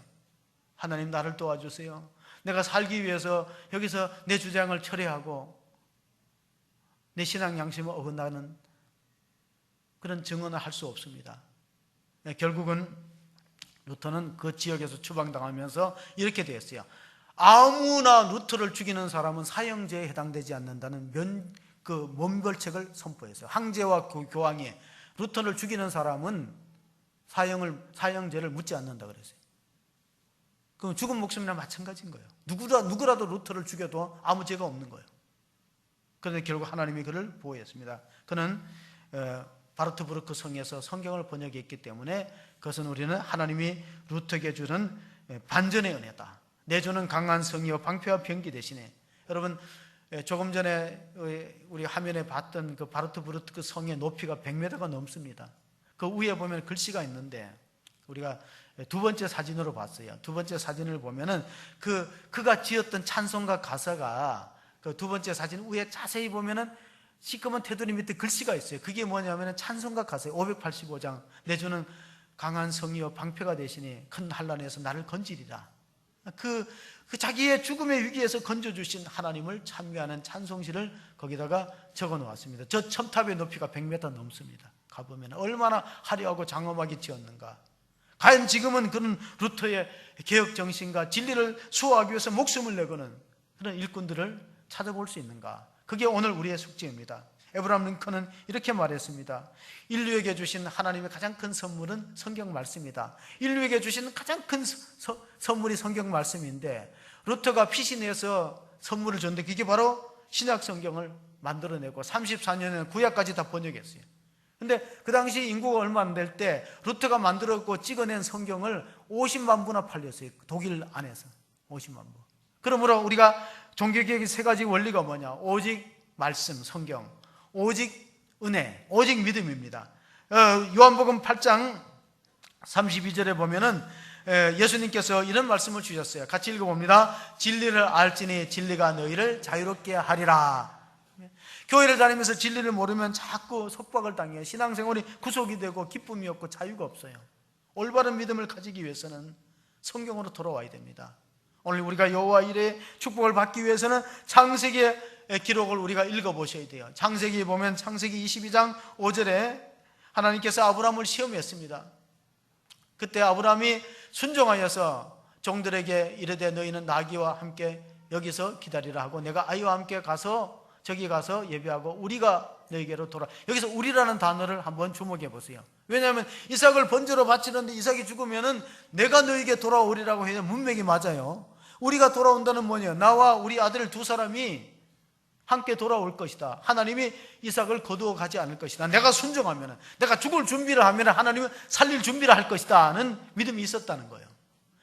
하나님 나를 도와주세요. 내가 살기 위해서 여기서 내 주장을 철회하고 내 신앙 양심을 어긋나는 그런 증언을 할 수 없습니다. 결국은 루터는 그 지역에서 추방당하면서 이렇게 되었어요. 아무나 루터를 죽이는 사람은 사형제에 해당되지 않는다는 몸벌책을 선포했어요. 황제와 교황이 루터를 죽이는 사람은 사형제를 묻지 않는다 그랬어요. 그럼 죽은 목숨이나 마찬가지인 거예요. 누구라도 루터를 죽여도 아무 죄가 없는 거예요. 그런데 결국 하나님이 그를 보호했습니다. 그는 바르트부르크 성에서 성경을 번역했기 때문에 그것은 우리는 하나님이 루터에게 주는 반전의 은혜다. 내주는 강한 성의와 방패와 병기 대신에 여러분 조금 전에 우리 화면에 봤던 그 바르트부르크 성의 높이가 100m가 넘습니다. 그 위에 보면 글씨가 있는데 우리가 두 번째 사진으로 봤어요. 두 번째 사진을 보면은 그가 지었던 찬송가 가사가 그 두 번째 사진 위에 자세히 보면은 시커먼 테두리 밑에 글씨가 있어요. 그게 뭐냐면은 찬송가 가사예요. 585장 내주는 강한 성의와 방패가 되시니 큰 환난에서 나를 건지리라. 그 자기의 죽음의 위기에서 건져주신 하나님을 찬미하는 찬송시를 거기다가 적어 놓았습니다. 저 첨탑의 높이가 100m 넘습니다. 가보면 얼마나 화려하고 장엄하게 지었는가. 과연 지금은 그런 루터의 개혁 정신과 진리를 수호하기 위해서 목숨을 내거는 그런 일꾼들을 찾아볼 수 있는가. 그게 오늘 우리의 숙제입니다. 에브라함 링컨은 이렇게 말했습니다. 인류에게 주신 하나님의 가장 큰 선물은 성경 말씀이다. 인류에게 주신 가장 큰 선물이 성경 말씀인데 루터가 피시 내서 선물을 줬는데 그게 바로 신약 성경을 만들어내고 34년에 구약까지 다 번역했어요. 근데 그 당시 인구가 얼마 안 될 때 루터가 만들었고 찍어낸 성경을 50만 부나 팔렸어요. 독일 안에서 50만 부. 그러므로 우리가 종교개혁의 세 가지 원리가 뭐냐? 오직 말씀, 성경, 오직 은혜, 오직 믿음입니다. 요한복음 8장 32절에 보면은 예수님께서 이런 말씀을 주셨어요. 같이 읽어봅니다. 진리를 알지니 진리가 너희를 자유롭게 하리라. 교회를 다니면서 진리를 모르면 자꾸 속박을 당해요. 신앙생활이 구속이 되고 기쁨이 없고 자유가 없어요. 올바른 믿음을 가지기 위해서는 성경으로 돌아와야 됩니다. 오늘 우리가 여호와 일의 축복을 받기 위해서는 창세기의 기록을 우리가 읽어보셔야 돼요. 창세기 보면 창세기 22장 5절에 하나님께서 아브라함을 시험했습니다. 그때 아브라함이 순종하여서 종들에게 이르되 너희는 나귀와 함께 여기서 기다리라 하고 내가 아이와 함께 가서 저기 가서 예배하고 우리가 너희에게로 돌아. 여기서 우리라는 단어를 한번 주목해 보세요. 왜냐하면 이삭을 번제로 바치는데 이삭이 죽으면은 내가 너희에게 돌아오리라고 해야 문맥이 맞아요. 우리가 돌아온다는 뭐냐? 나와 우리 아들 두 사람이 함께 돌아올 것이다. 하나님이 이삭을 거두어 가지 않을 것이다. 내가 순종하면은, 내가 죽을 준비를 하면 하나님은 살릴 준비를 할 것이다는 믿음이 있었다는 거예요.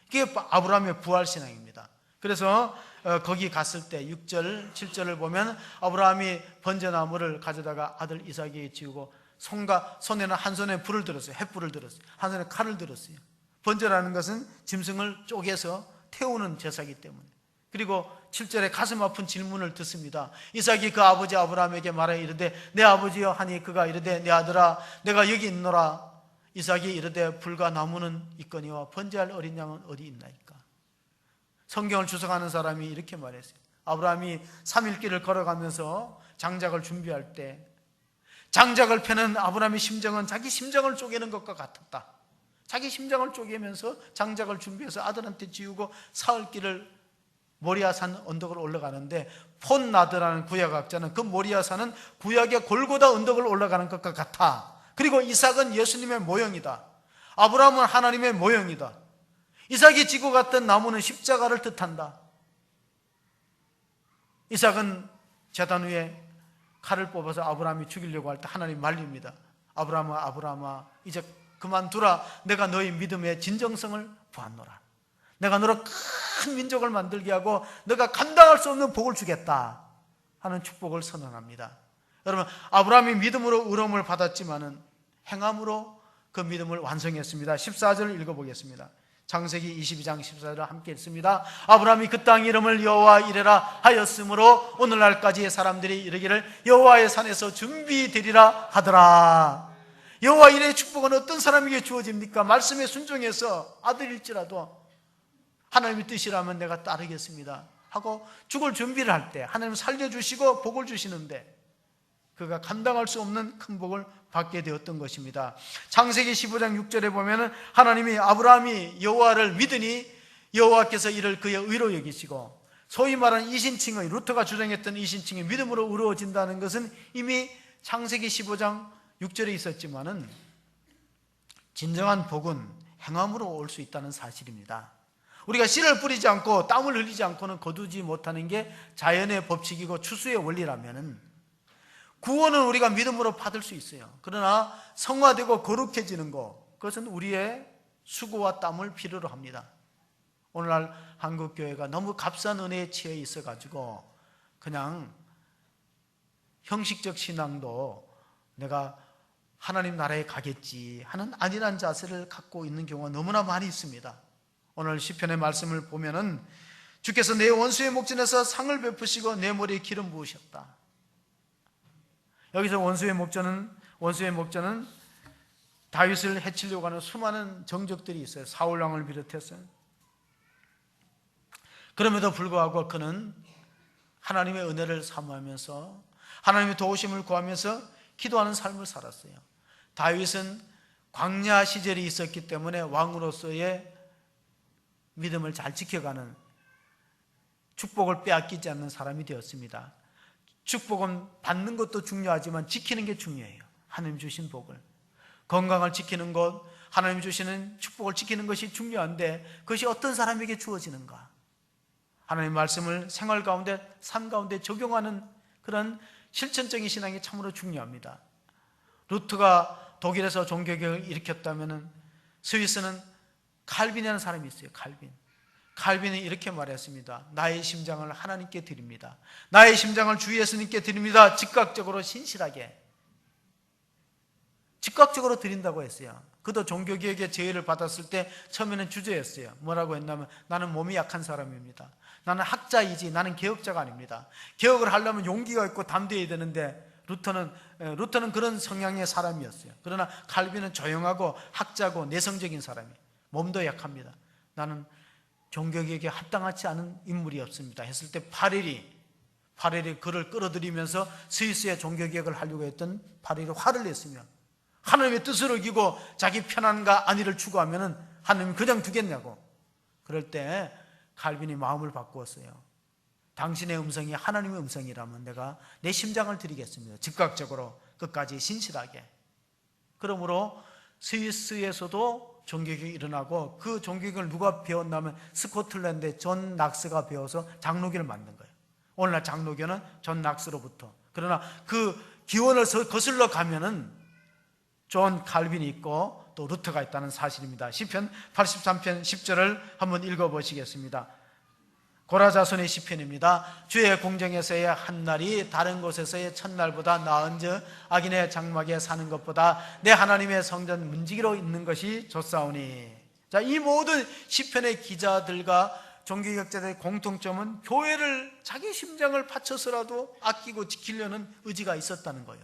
이게 아브라함의 부활신앙입니다. 그래서 거기 갔을 때 6절, 7절을 보면 아브라함이 번제나무를 가져다가 아들 이삭에게 지우고 손에는 한 손에 불을 들었어요. 횃불을 들었어요. 한 손에 칼을 들었어요. 번제라는 것은 짐승을 쪼개서 태우는 제사이기 때문에. 그리고 7절에 가슴 아픈 질문을 듣습니다. 이삭이 그 아버지 아브라함에게 말하여 이르되 내 아버지여 하니 그가 이르되 내 아들아 내가 여기 있노라. 이삭이 이르되 불과 나무는 있거니와 번제할 어린 양은 어디 있나이까. 성경을 주석하는 사람이 이렇게 말했어요. 아브라함이 3일 길을 걸어가면서 장작을 준비할 때 장작을 펴는 아브라함의 심정은 자기 심장을 쪼개는 것과 같았다. 자기 심장을 쪼개면서 장작을 준비해서 아들한테 지우고 사흘 길을 모리아산 언덕을 올라가는데 폰나드라는 구약학자는 그 모리아산은 구약의 골고다 언덕을 올라가는 것과 같아. 그리고 이삭은 예수님의 모형이다. 아브라함은 하나님의 모형이다. 이삭이 지고 갔던 나무는 십자가를 뜻한다. 이삭은 제단 위에 칼을 뽑아서 아브라함이 죽이려고 할 때 하나님 말립니다. 아브라함아 아브라함아 이제 그만두라. 내가 너희 믿음의 진정성을 보았노라. 내가 너로 큰 민족을 만들게 하고 너가 감당할 수 없는 복을 주겠다 하는 축복을 선언합니다. 여러분, 아브라함이 믿음으로 의로움을 받았지만은 행함으로 그 믿음을 완성했습니다. 14절 읽어보겠습니다. 창세기 22장 14절을 함께 읽습니다. 아브라함이 그 땅 이름을 여호와 이레라 하였으므로 오늘날까지 사람들이 이르기를 여호와의 산에서 준비되리라 하더라. 여호와 이레의 축복은 어떤 사람에게 주어집니까? 말씀에 순종해서 아들일지라도 하나님의 뜻이라면 내가 따르겠습니다 하고 죽을 준비를 할 때 하나님 살려주시고 복을 주시는데 그가 감당할 수 없는 큰 복을 받게 되었던 것입니다. 창세기 15장 6절에 보면은 하나님이 아브라함이 여호와를 믿으니 여호와께서 이를 그의 의로 여기시고, 소위 말하는 이신칭의, 루터가 주장했던 이신칭이 믿음으로 의로워진다는 것은 이미 창세기 15장 6절에 있었지만은 진정한 복은 행함으로 올 수 있다는 사실입니다. 우리가 씨를 뿌리지 않고 땀을 흘리지 않고는 거두지 못하는 게 자연의 법칙이고 추수의 원리라면은 구원은 우리가 믿음으로 받을 수 있어요. 그러나 성화되고 거룩해지는 것, 그것은 우리의 수고와 땀을 필요로 합니다. 오늘날 한국교회가 너무 값싼 은혜에 취해 있어가지고 그냥 형식적 신앙도 내가 하나님 나라에 가겠지 하는 안일한 자세를 갖고 있는 경우가 너무나 많이 있습니다. 오늘 시편의 말씀을 보면은 주께서 내 원수의 목전에서 상을 베푸시고 내 머리에 기름 부으셨다. 여기서 원수의 목전은 다윗을 해치려고 하는 수많은 정적들이 있어요. 사울 왕을 비롯해서. 그럼에도 불구하고 그는 하나님의 은혜를 사모하면서 하나님의 도우심을 구하면서 기도하는 삶을 살았어요. 다윗은 광야 시절이 있었기 때문에 왕으로서의 믿음을 잘 지켜가는, 축복을 빼앗기지 않는 사람이 되었습니다. 축복은 받는 것도 중요하지만 지키는 게 중요해요. 하나님 주신 복을, 건강을 지키는 것, 하나님 주시는 축복을 지키는 것이 중요한데 그것이 어떤 사람에게 주어지는가? 하나님 말씀을 생활 가운데, 삶 가운데 적용하는 그런 실천적인 신앙이 참으로 중요합니다. 루트가 독일에서 종교개혁을 일으켰다면 스위스는 칼빈이라는 사람이 있어요. 칼빈은 이렇게 말했습니다. 나의 심장을 하나님께 드립니다. 나의 심장을 주 예수님께 드립니다. 즉각적으로 신실하게, 즉각적으로 드린다고 했어요. 그도 종교개혁의 제의를 받았을 때 처음에는 주저했어요. 뭐라고 했냐면 나는 몸이 약한 사람입니다. 나는 학자이지 나는 개혁자가 아닙니다. 개혁을 하려면 용기가 있고 담대해야 되는데 루터는 그런 성향의 사람이었어요. 그러나 칼빈은 조용하고 학자고 내성적인 사람이에요. 몸도 약합니다. 나는 종교개혁에 합당하지 않은 인물이었습니다 했을 때 파렐이 그를 끌어들이면서 스위스의 종교개혁을 하려고 했던 파렐이 화를 냈으며 하나님의 뜻을 어기고 자기 편안과 안위를 추구하면 하나님이 그냥 두겠냐고. 그럴 때 칼빈이 마음을 바꾸었어요. 당신의 음성이 하나님의 음성이라면 내가 내 심장을 드리겠습니다. 즉각적으로 끝까지 신실하게. 그러므로 스위스에서도 종교개혁이 일어나고 그 종교개혁을 누가 배웠냐면 스코틀랜드의 존 낙스가 배워서 장로교를 만든 거예요. 오늘날 장로교는 존 낙스로부터. 그러나 그 기원을 거슬러 가면은 존 칼빈이 있고 또 루터가 있다는 사실입니다. 시편 83편 10절을 한번 읽어보시겠습니다. 고라자손의 시편입니다. 주의 공정에서의 한날이 다른 곳에서의 첫날보다 나은즉 악인의 장막에 사는 것보다 내 하나님의 성전 문지기로 있는 것이 좋사오니. 자, 이 모든 시편의 기자들과 종교개혁자들의 공통점은 교회를, 자기 심장을 바쳐서라도 아끼고 지키려는 의지가 있었다는 거예요.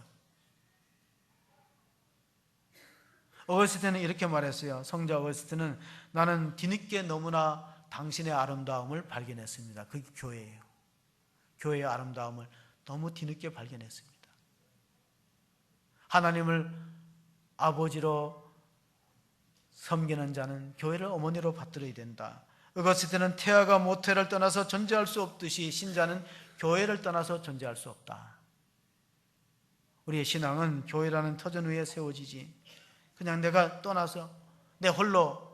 어거스틴은 이렇게 말했어요. 성자 어거스틴은 나는 뒤늦게 너무나 당신의 아름다움을 발견했습니다. 그게 교회예요. 교회의 아름다움을 너무 뒤늦게 발견했습니다. 하나님을 아버지로 섬기는 자는 교회를 어머니로 받들어야 된다. 어거스틴은 태아가 모태를 떠나서 존재할 수 없듯이 신자는 교회를 떠나서 존재할 수 없다. 우리의 신앙은 교회라는 터전 위에 세워지지 그냥 내가 떠나서 내 홀로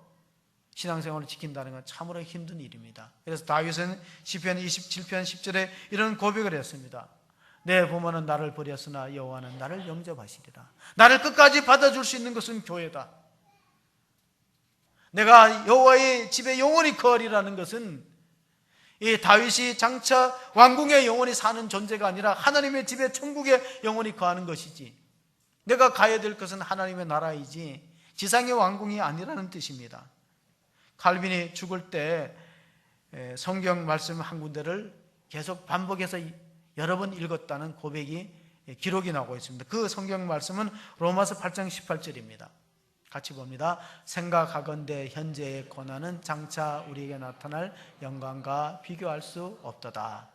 신앙생활을 지킨다는 건 참으로 힘든 일입니다. 그래서 다윗은 시편 27편 10절에 이런 고백을 했습니다. 내 부모는 나를 버렸으나 여호와는 나를 영접하시리라. 나를 끝까지 받아줄 수 있는 것은 교회다. 내가 여호와의 집에 영원히 거하리라는 것은 이 다윗이 장차 왕궁에 영원히 사는 존재가 아니라 하나님의 집에 천국에 영원히 거하는 것이지, 내가 가야 될 것은 하나님의 나라이지 지상의 왕궁이 아니라는 뜻입니다. 칼빈이 죽을 때 성경 말씀 한 군데를 계속 반복해서 여러 번 읽었다는 고백이 기록이 나오고 있습니다. 그 성경 말씀은 로마서 8장 18절입니다. 같이 봅니다. 생각하건대 현재의 고난은 장차 우리에게 나타날 영광과 비교할 수 없도다.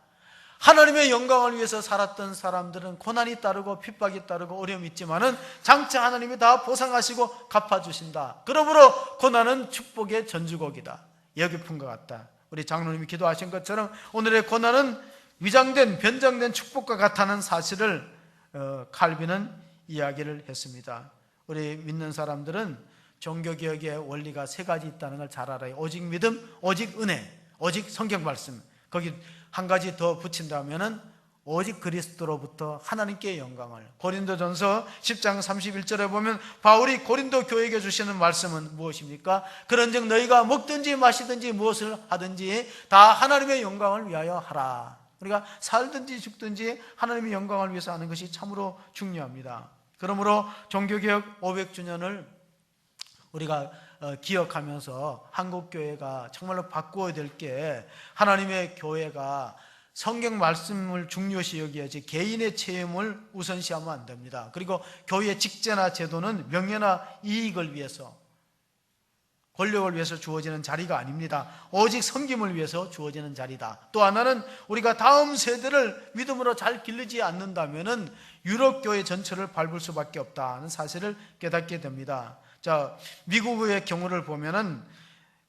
하나님의 영광을 위해서 살았던 사람들은 고난이 따르고 핍박이 따르고 어려움이 있지만은 장차 하나님이 다 보상하시고 갚아주신다. 그러므로 고난은 축복의 전주곡이다. 여기푼 것 같다. 우리 장로님이 기도하신 것처럼 오늘의 고난은 위장된 변장된 축복과 같다는 사실을 칼빈은 이야기를 했습니다. 우리 믿는 사람들은 종교개혁의 원리가 세 가지 있다는 걸 잘 알아요. 오직 믿음, 오직 은혜, 오직 성경 말씀. 거기 한 가지 더 붙인다면은 오직 그리스도로부터 하나님께 영광을. 고린도전서 10장 31절에 보면 바울이 고린도 교회에게 주시는 말씀은 무엇입니까? 그런즉 너희가 먹든지 마시든지 무엇을 하든지 다 하나님의 영광을 위하여 하라. 우리가 살든지 죽든지 하나님의 영광을 위해서 하는 것이 참으로 중요합니다. 그러므로 종교개혁 500주년을 우리가 기억하면서 한국교회가 정말로 바꾸어야 될 게, 하나님의 교회가 성경 말씀을 중요시 여겨야지 개인의 체험을 우선시하면 안 됩니다. 그리고 교회의 직제나 제도는 명예나 이익을 위해서, 권력을 위해서 주어지는 자리가 아닙니다. 오직 섬김을 위해서 주어지는 자리다. 또 하나는 우리가 다음 세대를 믿음으로 잘 기르지 않는다면 유럽 교회 전체를 밟을 수밖에 없다는 사실을 깨닫게 됩니다. 자, 미국의 경우를 보면은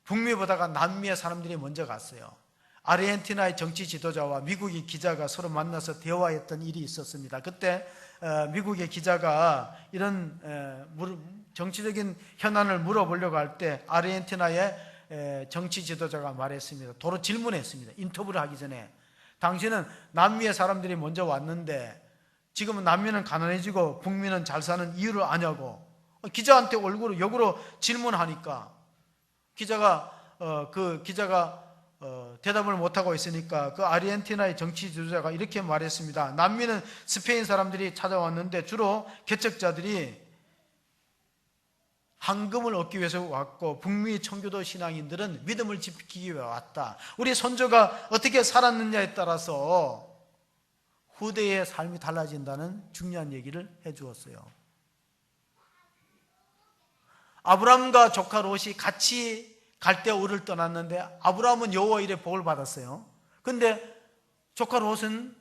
북미보다가 남미의 사람들이 먼저 갔어요. 아르헨티나의 정치 지도자와 미국의 기자가 서로 만나서 대화했던 일이 있었습니다. 그때 미국의 기자가 이런 정치적인 현안을 물어보려고 할 때 아르헨티나의 정치 지도자가 말했습니다. 도로 질문했습니다. 인터뷰를 하기 전에, 당신은 남미의 사람들이 먼저 왔는데 지금은 남미는 가난해지고 북미는 잘 사는 이유를 아냐고 기자한테 역으로 질문하니까 기자가 대답을 못하고 있으니까 그 아르헨티나의 정치 지도자가 이렇게 말했습니다. 남미는 스페인 사람들이 찾아왔는데 주로 개척자들이 황금을 얻기 위해서 왔고 북미 청교도 신앙인들은 믿음을 지키기 위해 왔다. 우리 선조가 어떻게 살았느냐에 따라서 후대의 삶이 달라진다는 중요한 얘기를 해주었어요. 아브라함과 조카 롯이 같이 갈대 우를 떠났는데 아브라함은 여호와 일에 복을 받았어요. 근데 조카 롯은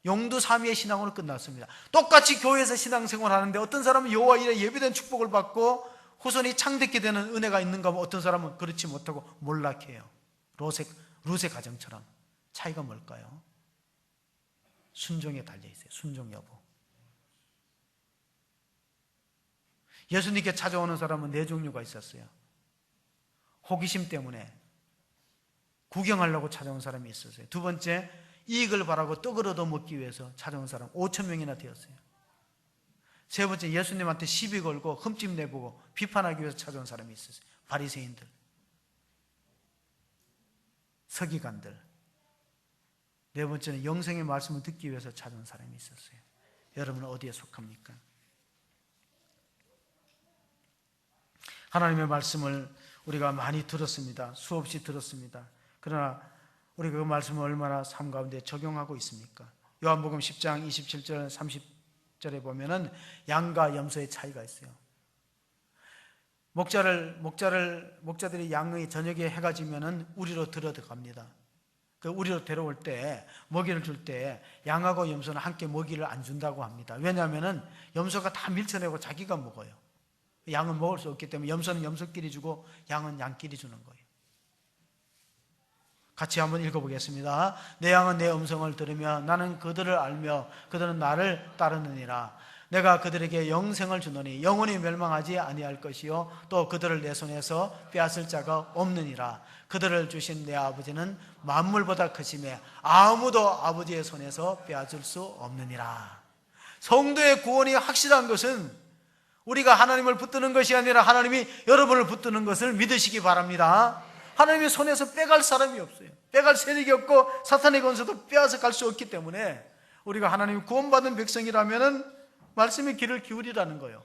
용두사미의 신앙으로 끝났습니다. 똑같이 교회에서 신앙생활을 하는데 어떤 사람은 여호와 일에 예비된 축복을 받고 후손이 창대케 되는 은혜가 있는가 하면 어떤 사람은 그렇지 못하고 몰락해요. 롯의 가정처럼. 차이가 뭘까요? 순종에 달려있어요. 순종 여부. 예수님께 찾아오는 사람은 네 종류가 있었어요. 호기심 때문에 구경하려고 찾아온 사람이 있었어요. 두 번째, 이익을 바라고 떡을 얻어먹기 위해서 찾아온 사람 5,000명이나 되었어요. 세 번째, 예수님한테 시비 걸고 흠집 내보고 비판하기 위해서 찾아온 사람이 있었어요. 바리새인들, 서기관들. 네 번째는 영생의 말씀을 듣기 위해서 찾아온 사람이 있었어요. 여러분은 어디에 속합니까? 하나님의 말씀을 우리가 많이 들었습니다. 수없이 들었습니다. 그러나 우리가 그 말씀을 얼마나 삶 가운데 적용하고 있습니까? 요한복음 10장 27절 30절에 보면은 양과 염소의 차이가 있어요. 목자들이 양의 저녁에 해가 지면은 우리로 들어갑니다. 그 우리로 데려올 때, 먹이를 줄 때 양하고 염소는 함께 먹이를 안 준다고 합니다. 왜냐하면은 염소가 다 밀쳐내고 자기가 먹어요. 양은 먹을 수 없기 때문에 염소는 염소끼리 주고 양은 양끼리 주는 거예요. 같이 한번 읽어보겠습니다. 내 양은 내 음성을 들으며 나는 그들을 알며 그들은 나를 따르느니라. 내가 그들에게 영생을 주노니 영원히 멸망하지 아니할 것이요 또 그들을 내 손에서 빼앗을 자가 없느니라. 그들을 주신 내 아버지는 만물보다 크심에 아무도 아버지의 손에서 빼앗을 수 없느니라. 성도의 구원이 확실한 것은 우리가 하나님을 붙드는 것이 아니라 하나님이 여러분을 붙드는 것을 믿으시기 바랍니다. 하나님의 손에서 빼갈 사람이 없어요. 빼갈 세력이 없고 사탄의 권세도 빼앗아 갈 수 없기 때문에 우리가 하나님 구원받은 백성이라면 말씀의 귀를 기울이라는 거예요.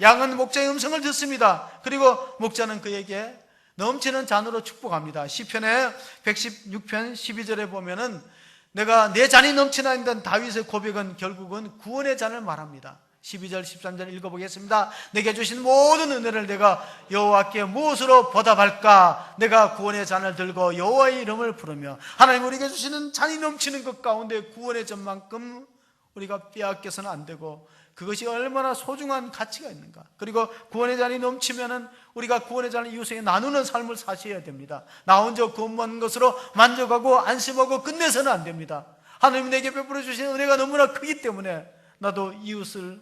양은 목자의 음성을 듣습니다. 그리고 목자는 그에게 넘치는 잔으로 축복합니다. 시편의 116편 12절에 보면은 내가 내 잔이 넘치나이다 다윗의 고백은 결국은 구원의 잔을 말합니다. 12절 13절 읽어보겠습니다. 내게 주신 모든 은혜를 내가 여호와께 무엇으로 보답할까? 내가 구원의 잔을 들고 여호와의 이름을 부르며 하나님 우리에게 주시는 잔이 넘치는 것 가운데 구원의 잔만큼 우리가 빼앗겨서는 안 되고 그것이 얼마나 소중한 가치가 있는가. 그리고 구원의 잔이 넘치면은 우리가 구원의 잔을 이웃에게 나누는 삶을 사셔야 됩니다. 나 혼자 구원받는 것으로 만족하고 안심하고 끝내서는 안 됩니다. 하나님 내게 베풀어 주신 은혜가 너무나 크기 때문에 나도 이웃을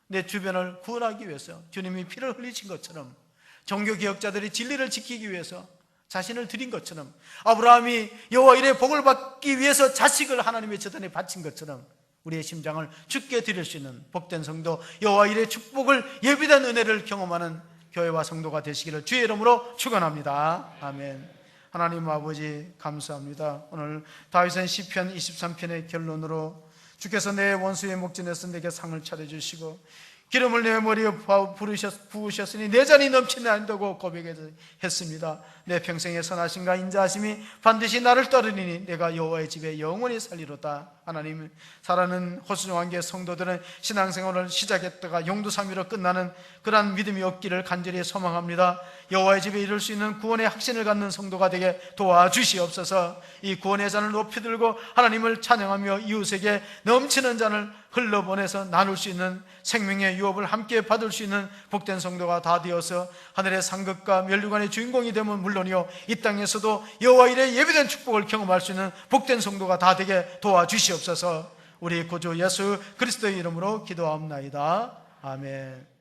내 주변을 구원하기 위해서 주님이 피를 흘리신 것처럼 종교개혁자들이 진리를 지키기 위해서 자신을 드린 것처럼 아브라함이 여호와 일의 복을 받기 위해서 자식을 하나님의 제단에 바친 것처럼 우리의 심장을 주께 드릴 수 있는 복된 성도 여호와 일의 축복을 예비된 은혜를 경험하는 교회와 성도가 되시기를 주의 이름으로 축원합니다. 아멘. 하나님 아버지 감사합니다. 오늘 다윗은 시편 23편의 결론으로 주께서 내 원수의 목전에서 내게 상을 차려주시고 기름을 내 머리에 부으셨으니 내 잔이 넘치지 않다고 고백했습니다. 내 평생의 선하심과 인자하심이 반드시 나를 따르리니 내가 여호와의 집에 영원히 살리로다. 하나님, 사랑하는 호수종한계 성도들은 신앙생활을 시작했다가 용두삼위로 끝나는 그러한 믿음이 없기를 간절히 소망합니다. 여호와의 집에 이룰 수 있는 구원의 확신을 갖는 성도가 되게 도와주시옵소서. 이 구원의 잔을 높이 들고 하나님을 찬양하며 이웃에게 넘치는 잔을 흘러보내서 나눌 수 있는 생명의 유업을 함께 받을 수 있는 복된 성도가 다 되어서 하늘의 상급과 면류관의 주인공이 되면 물론이요 이 땅에서도 여호와 일의 예비된 축복을 경험할 수 있는 복된 성도가 다 되게 도와주시옵소서. 우리 구주 예수 그리스도의 이름으로 기도하옵나이다. 아멘.